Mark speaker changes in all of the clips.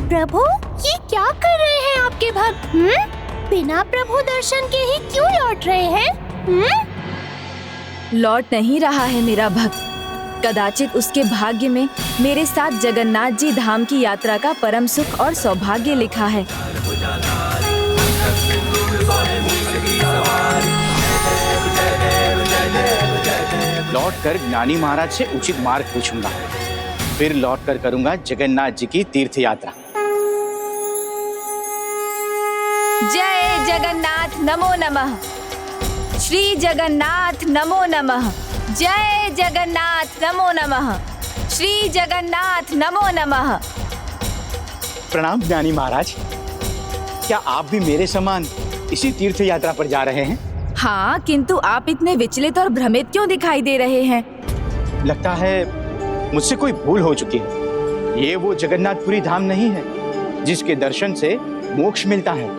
Speaker 1: प्रभु, ये क्या कर रहे हैं आपके भक्त? बिना प्रभु दर्शन के ही क्यों लौट रहे हैं?
Speaker 2: लौट नहीं रहा है मेरा भक्त। कदाचित उसके भाग्य में मेरे साथ जगन्नाथ जी धाम की यात्रा का परम सुख और सौभाग्य लिखा है।
Speaker 3: लौटकर ज्ञानी महाराज से उचित मार्ग पूछूंगा, फिर लौटकर करूंगा जगन्नाथ जी की तीर्थ यात्रा।
Speaker 2: जय जगन्नाथ नमो नमः। श्री जगन्नाथ नमो नमः। जय जगन्नाथ नमो नमः। श्री जगन्नाथ नमो नमः।
Speaker 3: प्रणाम ज्ञानी महाराज, क्या आप भी मेरे समान इसी तीर्थ यात्रा पर जा रहे हैं?
Speaker 2: हाँ, किंतु आप इतने विचलित और भ्रमित क्यों दिखाई दे रहे हैं?
Speaker 3: लगता है मुझसे कोई भूल हो चुकी है। ये वो जगन्नाथपुरी धाम नहीं है जिसके दर्शन से मोक्ष मिलता है।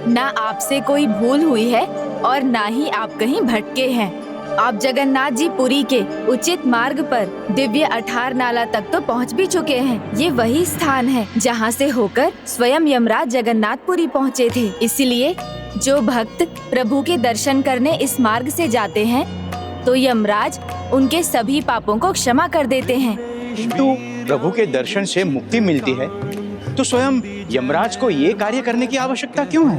Speaker 2: ना आपसे कोई भूल हुई है और ना ही आप कहीं भटके हैं। आप जगन्नाथ जी पुरी के उचित मार्ग पर दिव्य अठार नाला तक तो पहुंच भी चुके हैं। ये वही स्थान है जहां से होकर स्वयं यमराज जगन्नाथपुरी पहुंचे थे। इसलिए जो भक्त प्रभु के दर्शन करने इस मार्ग से जाते हैं तो यमराज उनके सभी पापों को क्षमा कर देते हैं।
Speaker 3: किंतु प्रभु के दर्शन से मुक्ति मिलती है तो स्वयं यमराज को ये कार्य करने की आवश्यकता क्यों है?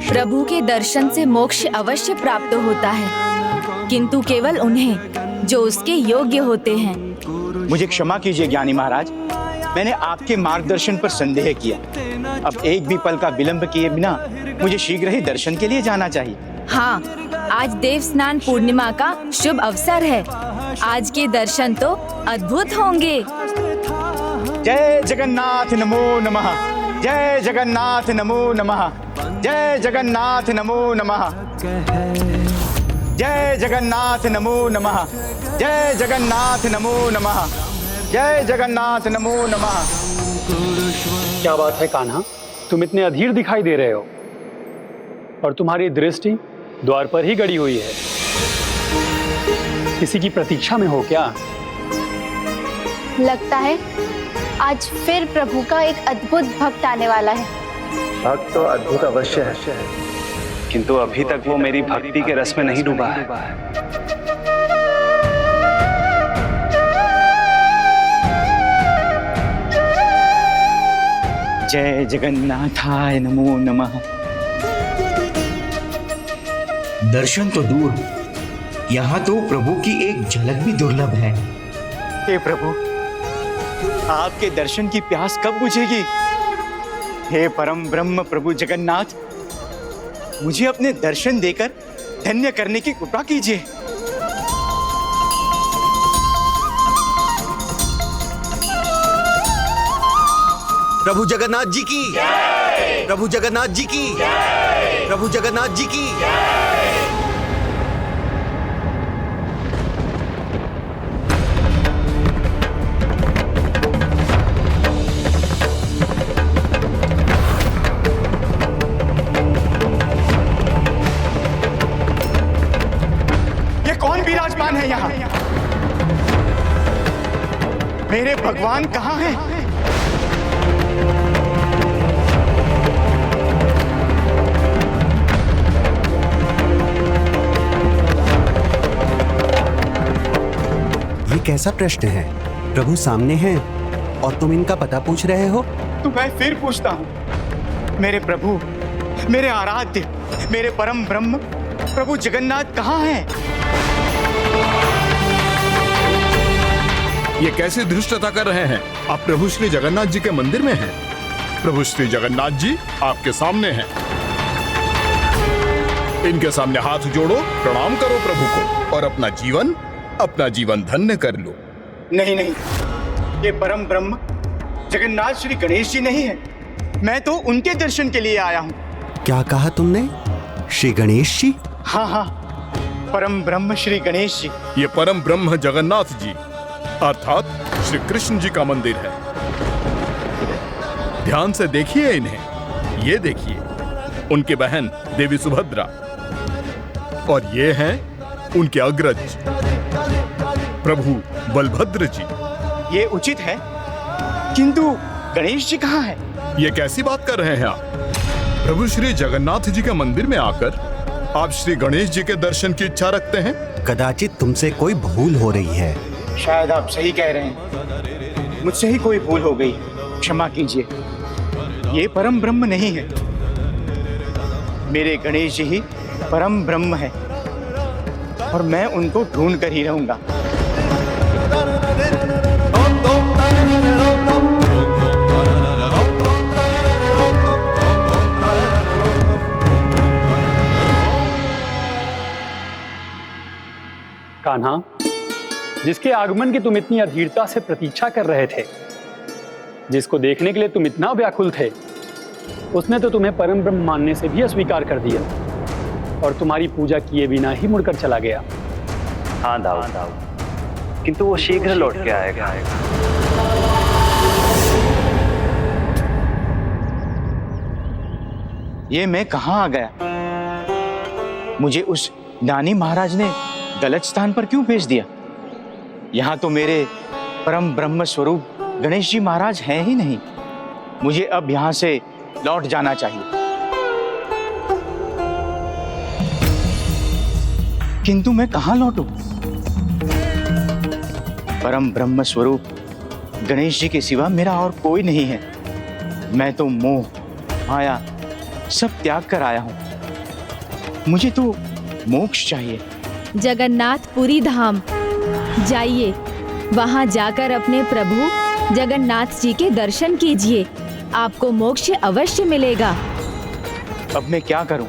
Speaker 2: प्रभु के दर्शन से मोक्ष अवश्य प्राप्त होता है, किंतु केवल उन्हें जो उसके योग्य होते हैं।
Speaker 3: मुझे क्षमा कीजिए ज्ञानी महाराज, मैंने आपके मार्गदर्शन पर संदेह किया। अब एक भी पल का विलंब किए बिना मुझे शीघ्र ही दर्शन के लिए जाना चाहिए।
Speaker 2: हाँ, आज देव स्नान पूर्णिमा का शुभ अवसर है। आज के दर्शन तो अद्भुत होंगे।
Speaker 3: जय जगन्नाथ नमो नमः। जय जगन्नाथ नमो नमः। जय जगन्नाथ नमो नमः। जय जगन्नाथ नमो नमः। जय जगन्नाथ नमो नमः। जय जगन्नाथ नमो नमः।
Speaker 4: क्या बात है कान्हा, तुम इतने अधीर दिखाई दे रहे हो और तुम्हारी दृष्टि द्वार पर ही गड़ी हुई है। किसी की प्रतीक्षा में हो क्या?
Speaker 1: लगता है आज फिर प्रभु का एक अद्भुत भक्त आने वाला है।
Speaker 5: भक्त तो अद्भुत अवश्य है, किंतु अभी तक वो मेरी भक्ति के रस में नहीं डूबा है।
Speaker 3: जय जगन्नाथाय नमो नमः।
Speaker 6: दर्शन तो दूर, यहाँ तो प्रभु की एक झलक भी दुर्लभ है।
Speaker 3: हे प्रभु, आपके दर्शन की प्यास कब बुझेगी? हे परम ब्रह्म प्रभु जगन्नाथ, मुझे अपने दर्शन देकर धन्य करने की कृपा कीजिए।
Speaker 6: प्रभु जगन्नाथ जी की, प्रभु जगन्नाथ जी की, प्रभु जगन्नाथ जी की।
Speaker 3: ये कौन विराजमान है यहाँ? मेरे भगवान कहाँ हैं?
Speaker 7: ये कैसा प्रश्न है? प्रभु सामने हैं और तुम इनका पता पूछ रहे हो?
Speaker 3: तो मैं फिर पूछता हूँ, मेरे प्रभु, मेरे आराध्य, मेरे परम ब्रह्म प्रभु जगन्नाथ कहाँ हैं?
Speaker 8: ये कैसे धृष्टता कर रहे हैं? आप प्रभु श्री जगन्नाथ जी के मंदिर में हैं। प्रभु श्री जगन्नाथ जी आपके सामने हैं। इनके सामने हाथ जोड़ो, प्रणाम करो प्रभु को और अपना जीवन धन्य कर लो।
Speaker 3: नहीं नहीं, ये परम ब्रह्म जगन्नाथ श्री गणेश जी नहीं है। मैं तो उनके दर्शन के लिए आया हूँ।
Speaker 7: क्या कहा तुमने? श्री गणेश जी?
Speaker 3: हाँ हाँ, परम ब्रह्म श्री गणेश जी।
Speaker 8: ये परम ब्रह्म जगन्नाथ जी अर्थात श्री कृष्ण जी का मंदिर है। ध्यान से देखिए इन्हें। ये देखिए उनकी बहन देवी सुभद्रा और ये हैं उनके अग्रज प्रभु बलभद्र जी।
Speaker 3: ये उचित है, किंतु गणेश जी कहाँ है?
Speaker 8: ये कैसी बात कर रहे हैं आप? प्रभु श्री जगन्नाथ जी के मंदिर में आकर आप श्री गणेश जी के दर्शन की इच्छा रखते हैं?
Speaker 7: कदाचित तुमसे कोई भूल हो रही है।
Speaker 3: शायद आप सही कह रहे हैं, मुझसे ही कोई भूल हो गई, क्षमा कीजिए। ये परम ब्रह्म नहीं है, मेरे गणेश जी ही परम ब्रह्म है और मैं उनको ढूंढ कर ही रहूंगा।
Speaker 4: कान्हा, जिसके आगमन की तुम इतनी अधीरता से प्रतीक्षा कर रहे थे, जिसको देखने के लिए तुम इतना व्याकुल थे, उसने तो तुम्हें परम ब्रह्म मानने से भी अस्वीकार कर दिया और तुम्हारी पूजा किए बिना ही मुड़कर चला गया।
Speaker 5: हाँ दाऊद, किंतु वो शीघ्र लौट के आएगा।
Speaker 3: ये मैं कहाँ आ गया? मुझे उस दानी महाराज ने गलत स्थान पर क्यों भेज दिया? यहाँ तो मेरे परम ब्रह्म स्वरूप गणेश जी महाराज हैं ही नहीं। मुझे अब यहाँ से लौट जाना चाहिए। किंतु मैं कहाँ लौटूं? परम ब्रह्म स्वरूप गणेश जी के सिवा मेरा और कोई नहीं है। मैं तो मोह माया सब त्याग कर आया हूं। मुझे तो मोक्ष चाहिए।
Speaker 2: जगन्नाथपुरी धाम जाइए, वहां जाकर अपने प्रभु जगन्नाथ जी के दर्शन कीजिए, आपको मोक्ष अवश्य मिलेगा।
Speaker 3: अब मैं क्या करूं?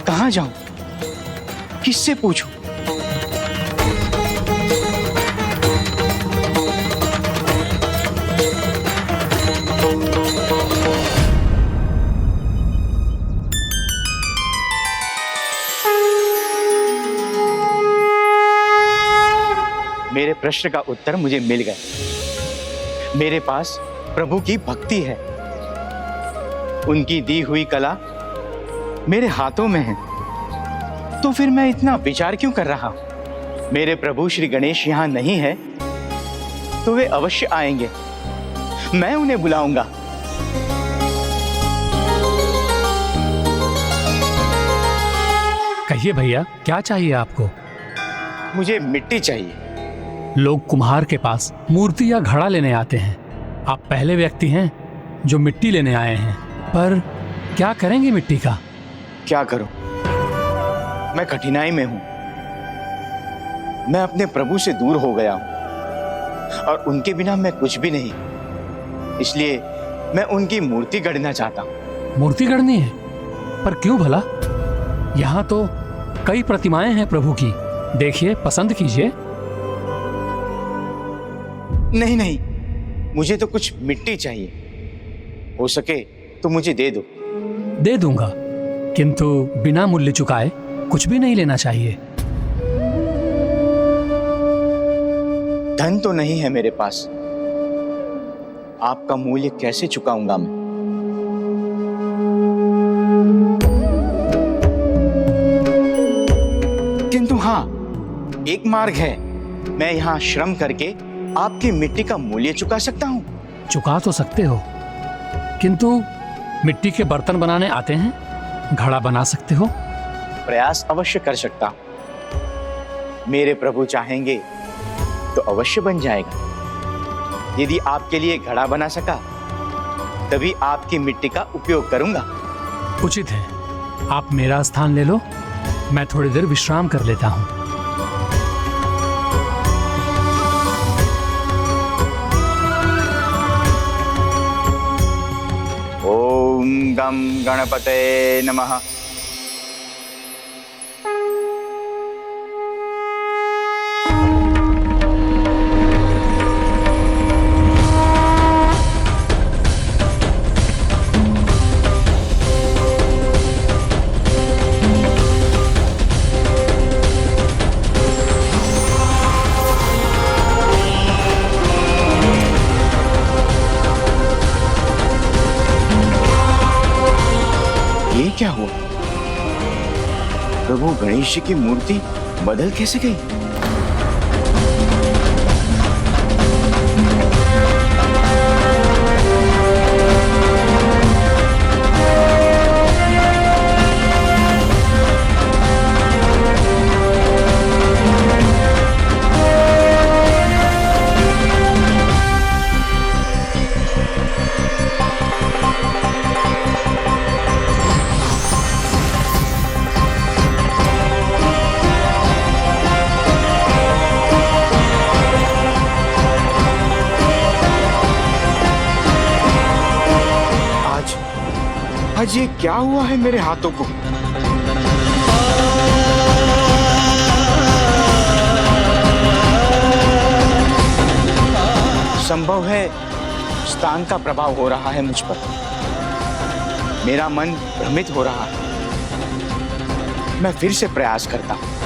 Speaker 3: कहां जाऊं? किससे पूछूं? मेरे प्रश्न का उत्तर मुझे मिल गया। मेरे पास प्रभु की भक्ति है, उनकी दी हुई कला मेरे हाथों में है, तो फिर मैं इतना विचार क्यों कर रहा हूं? मेरे प्रभु श्री गणेश यहां नहीं है तो वे अवश्य आएंगे, मैं उन्हें बुलाऊंगा।
Speaker 9: कहिए भैया, क्या चाहिए आपको?
Speaker 3: मुझे मिट्टी चाहिए।
Speaker 9: लोग कुम्हार के पास मूर्ति या घड़ा लेने आते हैं, आप पहले व्यक्ति हैं जो मिट्टी लेने आए हैं। पर क्या करेंगे मिट्टी का?
Speaker 3: क्या करूं? मैं कठिनाई में हूं। मैं अपने प्रभु से दूर हो गया हूं और उनके बिना मैं कुछ भी नहीं। इसलिए मैं उनकी मूर्ति गढ़ना चाहता हूं।
Speaker 9: मूर्ति गढ़नी है? पर क्यों भला? यहाँ तो कई प्रतिमाएं हैं प्रभु की, देखिए, पसंद कीजिए।
Speaker 3: नहीं नहीं, मुझे तो कुछ मिट्टी चाहिए। हो सके तो मुझे दे दो।
Speaker 9: दे दूंगा, किंतु बिना मूल्य चुकाए कुछ भी नहीं लेना चाहिए।
Speaker 3: धन तो नहीं है मेरे पास, आपका मूल्य कैसे चुकाऊंगा मैं? किंतु हाँ, एक मार्ग है। मैं यहाँ श्रम करके आपकी मिट्टी का मूल्य चुका सकता हूँ।
Speaker 9: चुका तो सकते हो, किंतु मिट्टी के बर्तन बनाने आते हैं? घड़ा बना सकते हो?
Speaker 3: प्रयास अवश्य कर सकता हूँ। मेरे प्रभु चाहेंगे तो अवश्य बन जाएगा। यदि आपके लिए घड़ा बना सका तभी आपकी मिट्टी का उपयोग करूंगा।
Speaker 9: उचित है, आप मेरा स्थान ले लो, मैं थोड़ी देर विश्राम कर लेता हूँ।
Speaker 3: ओम गम गणपते नमः। ये क्या हुआ? प्रभु गणेश जी की मूर्ति बदल कैसे गई? आज ये क्या हुआ है मेरे हाथों को? संभव है स्थान का प्रभाव हो रहा है मुझ पर। मेरा मन भ्रमित हो रहा है। मैं फिर से प्रयास करता हूं।